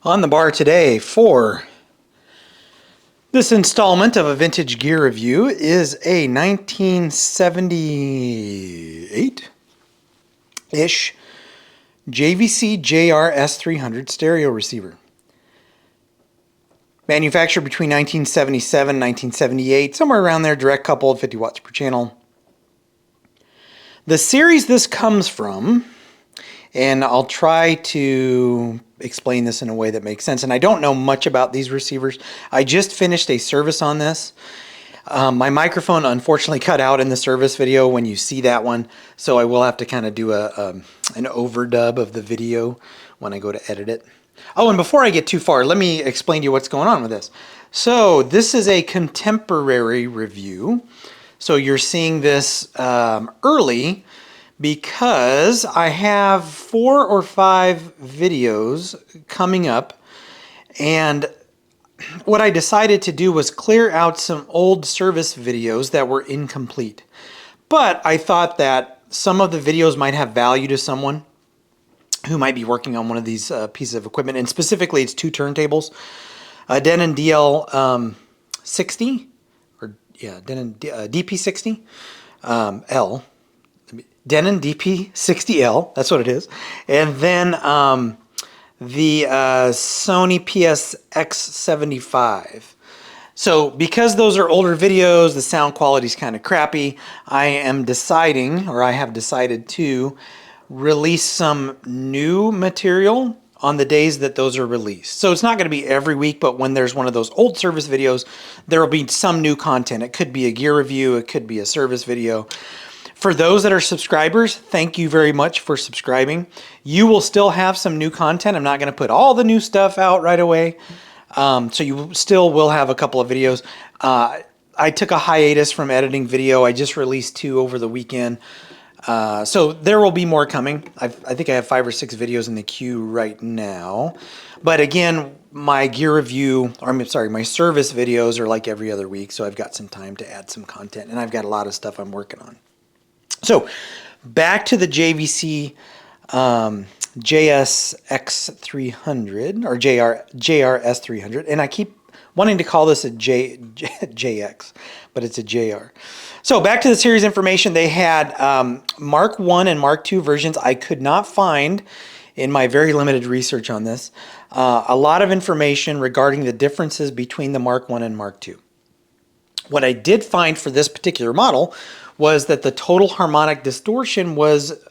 On the bar today for this installment of a vintage gear review is a 1978-ish JVC JR-S300 stereo receiver. Manufactured between 1977 and 1978, somewhere around there, direct coupled, 50 watts per channel. The series this comes from, and I'll try to explain this in a way that makes sense. And I don't know much about these receivers. I just finished a service on this. My microphone unfortunately cut out in the service video when you see that one, so I will have to kind of do an overdub of the video when I go to edit it. Oh, and before I get too far, let me explain to you what's going on with this. So this is a contemporary review. So you're seeing this early, because I have 4 or 5 videos coming up, and what I decided to do was clear out some old service videos that were incomplete. But I thought that some of the videos might have value to someone who might be working on one of these pieces of equipment, and specifically it's 2 turntables, a Denon DL 60, or yeah, Denon DP60 L. Denon DP60L, that's what it is. And then the Sony PSX75. So because those are older videos, the sound quality is kind of crappy, I am deciding, or I have decided to release some new material on the days that those are released. So it's not going to be every week, but when there's one of those old service videos, there will be some new content. It could be a gear review, it could be a service video. For those that are subscribers, thank you very much for subscribing. You will still have some new content. I'm not going to put all the new stuff out right away. So you still will have a couple of videos. I took a hiatus from editing video. I just released 2 over the weekend. So there will be more coming. I think I have 5 or 6 videos in the queue right now. But again, my gear review, or I'm sorry, my service videos are like every other week. So I've got some time to add some content, and I've got a lot of stuff I'm working on. So back to the JVC JSX300 or JR-S300, and I keep wanting to call this a JX, but it's a JR. So back to the series information, they had Mark 1 and Mark II versions. I could not find in my very limited research on this a lot of information regarding the differences between the Mark 1 and Mark II. What I did find for this particular model was that the total harmonic distortion was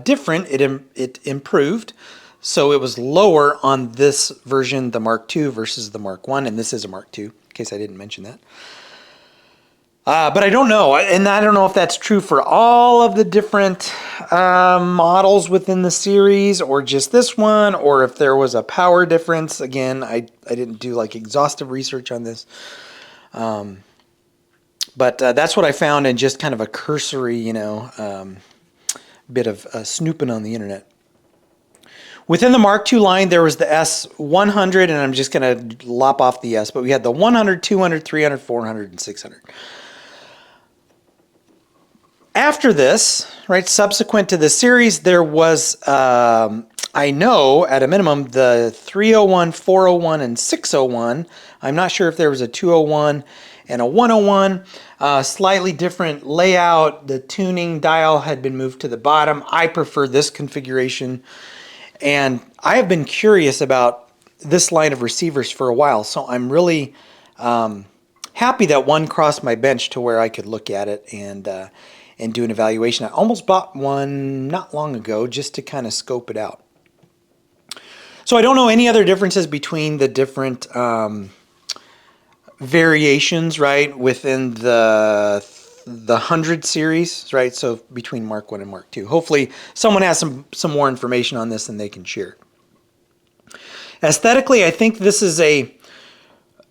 different. It improved. So it was lower on this version, the Mark II versus the Mark I, and this is a Mark II, in case I didn't mention that. But I don't know, and I don't know if that's true for all of the different models within the series, or just this one, or if there was a power difference. Again, I didn't do like exhaustive research on this. But that's what I found in just kind of a cursory, bit of snooping on the internet. Within the Mark II line, there was the S100, and I'm just going to lop off the S, but we had the 100, 200, 300, 400, and 600. After this, right, subsequent to this series, there was, I know, at a minimum, the 301, 401, and 601. I'm not sure if there was a 201 and a 101. Slightly different layout. The tuning dial had been moved to the bottom. I prefer this configuration. And I have been curious about this line of receivers for a while, so I'm really happy that one crossed my bench to where I could look at it and do an evaluation. I almost bought one not long ago just to kind of scope it out. So I don't know any other differences between the different variations, right, within the 100 series, right? So between Mark I and Mark II. Hopefully someone has some more information on this and they can share. Aesthetically, I think this is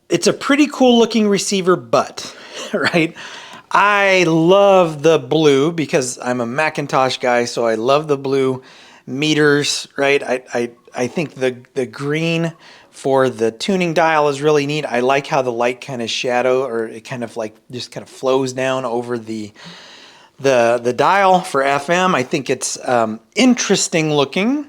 it's a pretty cool looking receiver, but right, I love the blue because I'm a Macintosh guy, so I love the blue meters, right? I think the green for the tuning dial is really neat. I like how the light kind of shadow, or it kind of like just kind of flows down over the dial for FM. I think it's interesting looking.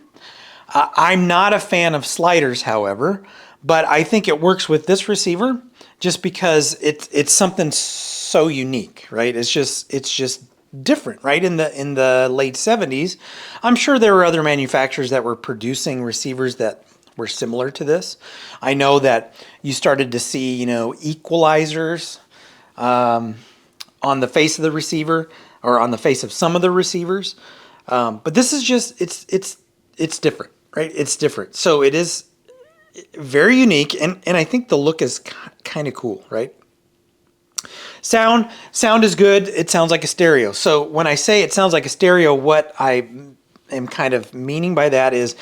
I'm not a fan of sliders, however, but I think it works with this receiver just because it's something so unique, right? It's just different, right? In the late 70s, I'm sure there were other manufacturers that were producing receivers that were similar to this. I know that you started to see, equalizers on the face of the receiver or on the face of some of the receivers. But this is just, it's different, right? It's different. So it is very unique. And I think the look is kind of cool, right? Sound is good. It sounds like a stereo. So when I say it sounds like a stereo, what I am kind of meaning by that is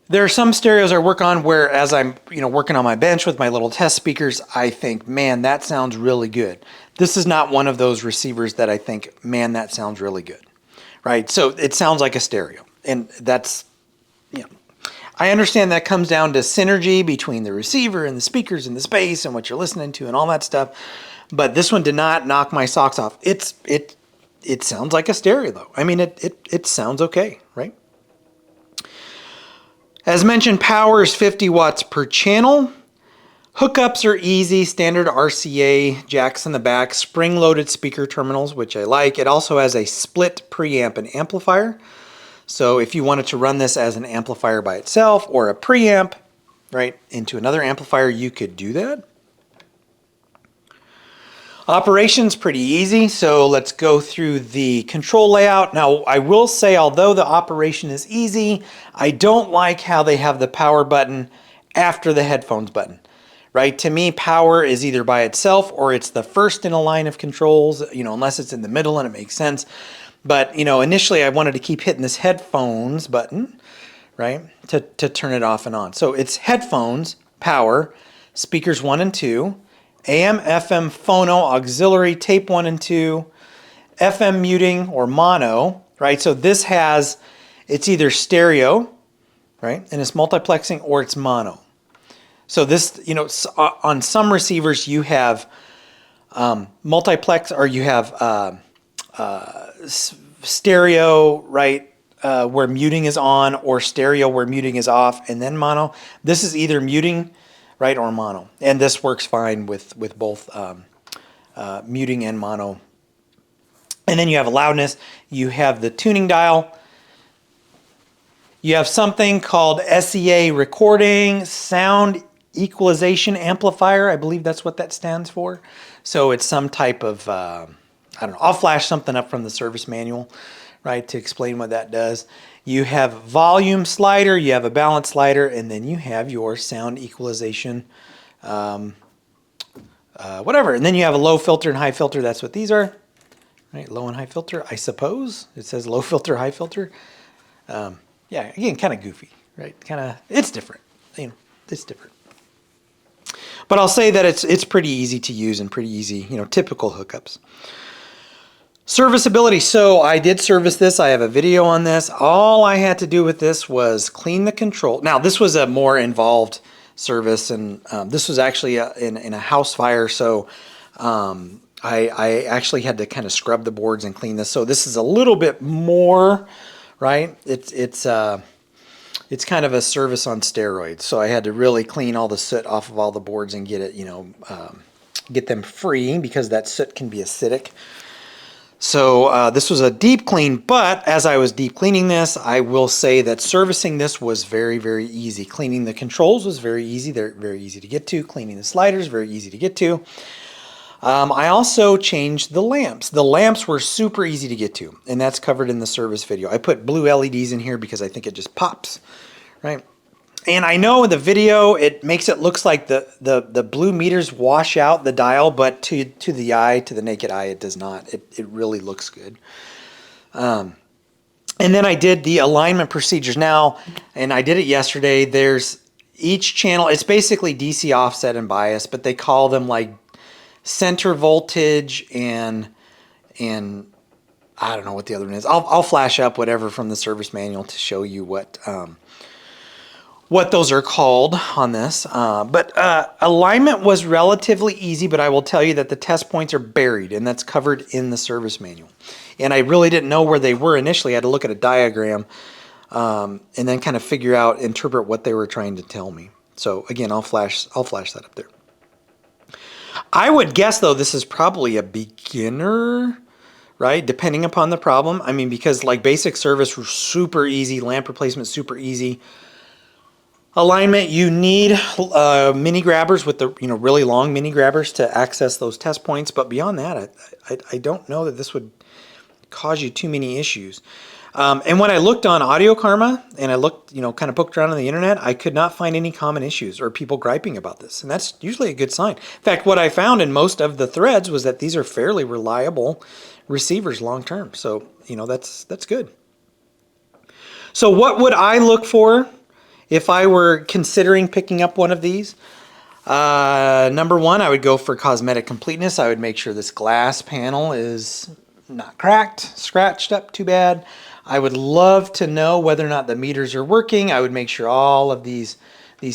there are some stereos I work on where as I'm, working on my bench with my little test speakers, I think, man, that sounds really good. This is not one of those receivers that I think, man, that sounds really good, right? So it sounds like a stereo. And that's, I understand that comes down to synergy between the receiver and the speakers and the space and what you're listening to and all that stuff. But this one did not knock my socks off. It sounds like a stereo though. I mean, it sounds okay, right? As mentioned, power is 50 watts per channel. Hookups are easy, standard RCA, jacks in the back, spring-loaded speaker terminals, which I like. It also has a split preamp and amplifier. So if you wanted to run this as an amplifier by itself or a preamp, right, into another amplifier, you could do that. Operation's pretty easy, so let's go through the control layout. Now, I will say, although the operation is easy, I don't like how they have the power button after the headphones button, right? To me, power is either by itself or it's the first in a line of controls, unless it's in the middle and it makes sense. But, initially I wanted to keep hitting this headphones button, right, to turn it off and on. So it's headphones, power, speakers 1 and 2, AM, FM, phono, auxiliary, tape 1 and 2, FM muting or mono, right? So this it's either stereo, right, and it's multiplexing, or it's mono. So this, on some receivers you have multiplex, or you have stereo, right, where muting is on, or stereo where muting is off, and then mono. This is either muting, right, or mono, and this works fine with both muting and mono. And then you have a loudness. You have the tuning dial. You have something called SEA recording, sound equalization amplifier. I believe that's what that stands for. So it's some type of, I don't know, I'll flash something up from the service manual, right, to explain what that does. You have volume slider, you have a balance slider, and then you have your sound equalization, whatever. And then you have a low filter and high filter. That's what these are, right? Low and high filter, I suppose. It says low filter, high filter. Yeah, again, kind of goofy, right? It's different. It's different. But I'll say that it's pretty easy to use and pretty easy, typical hookups. Serviceability. So I did service this. I have a video on this. All I had to do with this was clean the control. Now, this was a more involved service, and this was actually in a house fire. So I actually had to kind of scrub the boards and clean this. So this is a little bit more, right? It's kind of a service on steroids. So I had to really clean all the soot off of all the boards and get it, get them free, because that soot can be acidic. So this was a deep clean, but as I was deep cleaning this, I will say that servicing this was very, very easy. Cleaning the controls was very easy. They're very easy to get to. Cleaning the sliders, very easy to get to. I also changed the lamps. The lamps were super easy to get to, and that's covered in the service video. I put blue LEDs in here because I think it just pops, right? And I know in the video it makes it looks like the blue meters wash out the dial, but to the eye, to the naked eye, it does not. It really looks good. And then I did the alignment procedures now, and I did it yesterday. There's each channel. It's basically DC offset and bias, but they call them like center voltage and I don't know what the other one is. I'll flash up whatever from the service manual to show you what those are called on this. But alignment was relatively easy, but I will tell you that the test points are buried, and that's covered in the service manual. And I really didn't know where they were initially. I had to look at a diagram. and then kind of interpret what they were trying to tell me. So again, I'll flash that up there. I would guess though this is probably a beginner, right? Depending upon the problem. I mean, because like basic service was super easy, lamp replacement super easy. Alignment, you need mini grabbers with the really long mini grabbers to access those test points. But beyond that, I don't know that this would cause you too many issues. And when I looked on Audio Karma and I looked, kind of poked around on the internet, I could not find any common issues or people griping about this. And that's usually a good sign. In fact, what I found in most of the threads was that these are fairly reliable receivers long term. So, that's good. So what would I look for if I were considering picking up one of these? Number one, I would go for cosmetic completeness. I would make sure this glass panel is not cracked, scratched up too bad. I would love to know whether or not the meters are working. I would make sure all of these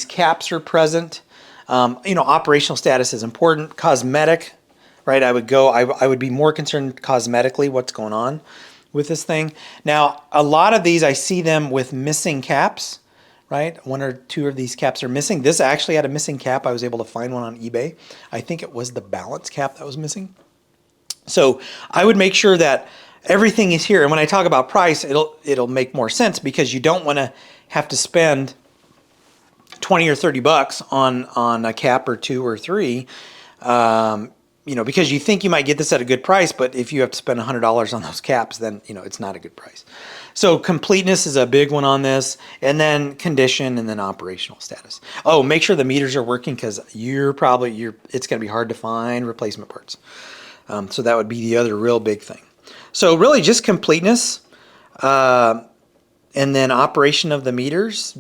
caps are present. Operational status is important. Cosmetic, right? I would be more concerned cosmetically what's going on with this thing. Now, a lot of these, I see them with missing caps, right? One or two of these caps are missing. This actually had a missing cap. I was able to find one on eBay. I think it was the balance cap that was missing. So I would make sure that everything is here. And when I talk about price, it'll make more sense because you don't want to have to spend 20 or 30 bucks on a cap or two or three, because you think you might get this at a good price, but if you have to spend $100 on those caps, then it's not a good price. So completeness is a big one on this, and then condition, and then operational status. Oh, make sure the meters are working because it's going to be hard to find replacement parts. So that would be the other real big thing. So really just completeness, and then operation of the meters,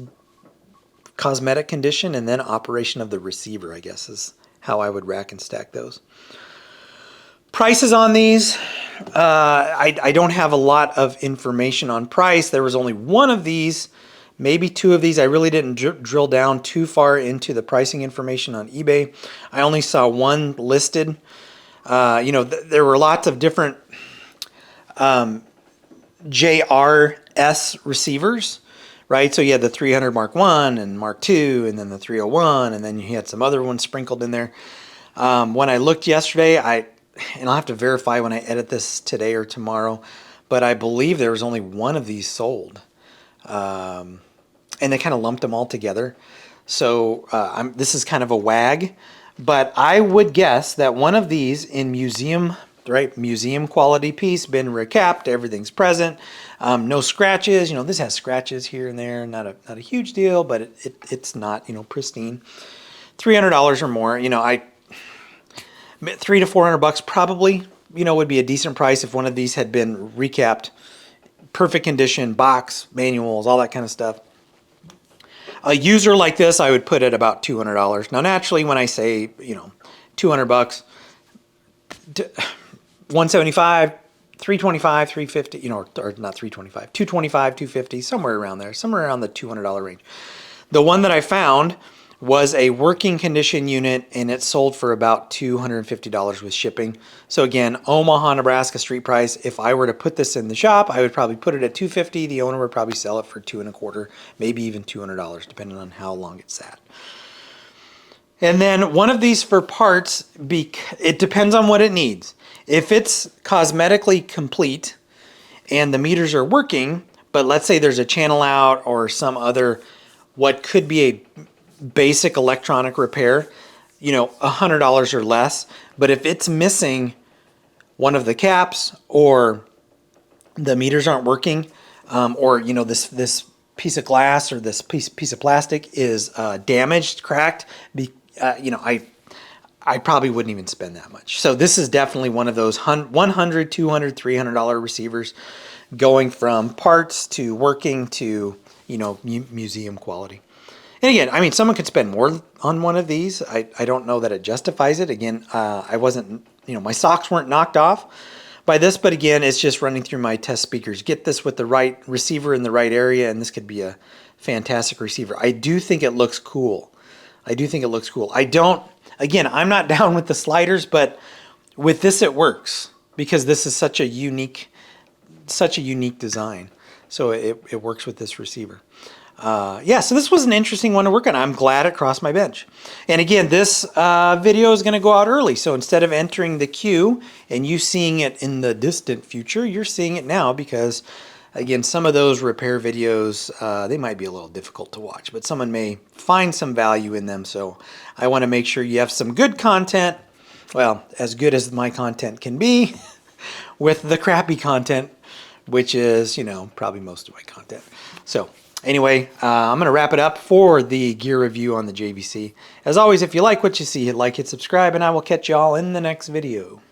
cosmetic condition, and then operation of the receiver, I guess, is how I would rack and stack those. Prices on these, I don't have a lot of information on price. There was only one of these, maybe two of these. I really didn't drill down too far into the pricing information on eBay. I only saw one listed. There were lots of different JR-S receivers, right? So you had the 300 Mark 1 and Mark 2, and then the 301, and then you had some other ones sprinkled in there. When I looked yesterday, and I'll have to verify when I edit this today or tomorrow, but I believe there was only one of these sold. And they kind of lumped them all together. So this is kind of a wag, but I would guess that one of these in museum quality piece, been recapped, everything's present, no scratches. This has scratches here and there, not a huge deal, but it's not pristine. $300 or more. $300 to $400 probably would be a decent price if one of these had been recapped, perfect condition, box, manuals, all that kind of stuff. A user like this, I would put at about $200. Now, naturally, when I say $200, 175, 325, 350, or not 325, 225, 250, somewhere around there, somewhere around the $200 range. The one that I found was a working condition unit, and it sold for about $250 with shipping. So again, Omaha, Nebraska street price. If I were to put this in the shop, I would probably put it at $250. The owner would probably sell it for $225, maybe even $200, depending on how long it's sat. And then one of these for parts, it depends on what it needs. If it's cosmetically complete and the meters are working, but let's say there's a channel out or some other, what could be a basic electronic repair, $100 or less. But if it's missing one of the caps, or the meters aren't working, or this piece of glass or this piece of plastic is damaged, cracked, I probably wouldn't even spend that much. So this is definitely one of those $100, $200, $300 receivers, going from parts to working to museum quality. And again, someone could spend more on one of these. I don't know that it justifies it. Again, I wasn't, my socks weren't knocked off by this, but again, it's just running through my test speakers. Get this with the right receiver in the right area, and this could be a fantastic receiver. I do think it looks cool. Again, I'm not down with the sliders, but with this it works because this is such a unique design. So it works with this receiver. Yeah, so this was an interesting one to work on. I'm glad it crossed my bench. And again, this video is going to go out early. So instead of entering the queue and you seeing it in the distant future, you're seeing it now because, again, some of those repair videos, they might be a little difficult to watch, but someone may find some value in them. So I want to make sure you have some good content, well, as good as my content can be, with the crappy content, which is, you know, probably most of my content. So anyway, I'm going to wrap it up for the gear review on the JVC. As always, if you like what you see, hit like, hit subscribe, and I will catch you all in the next video.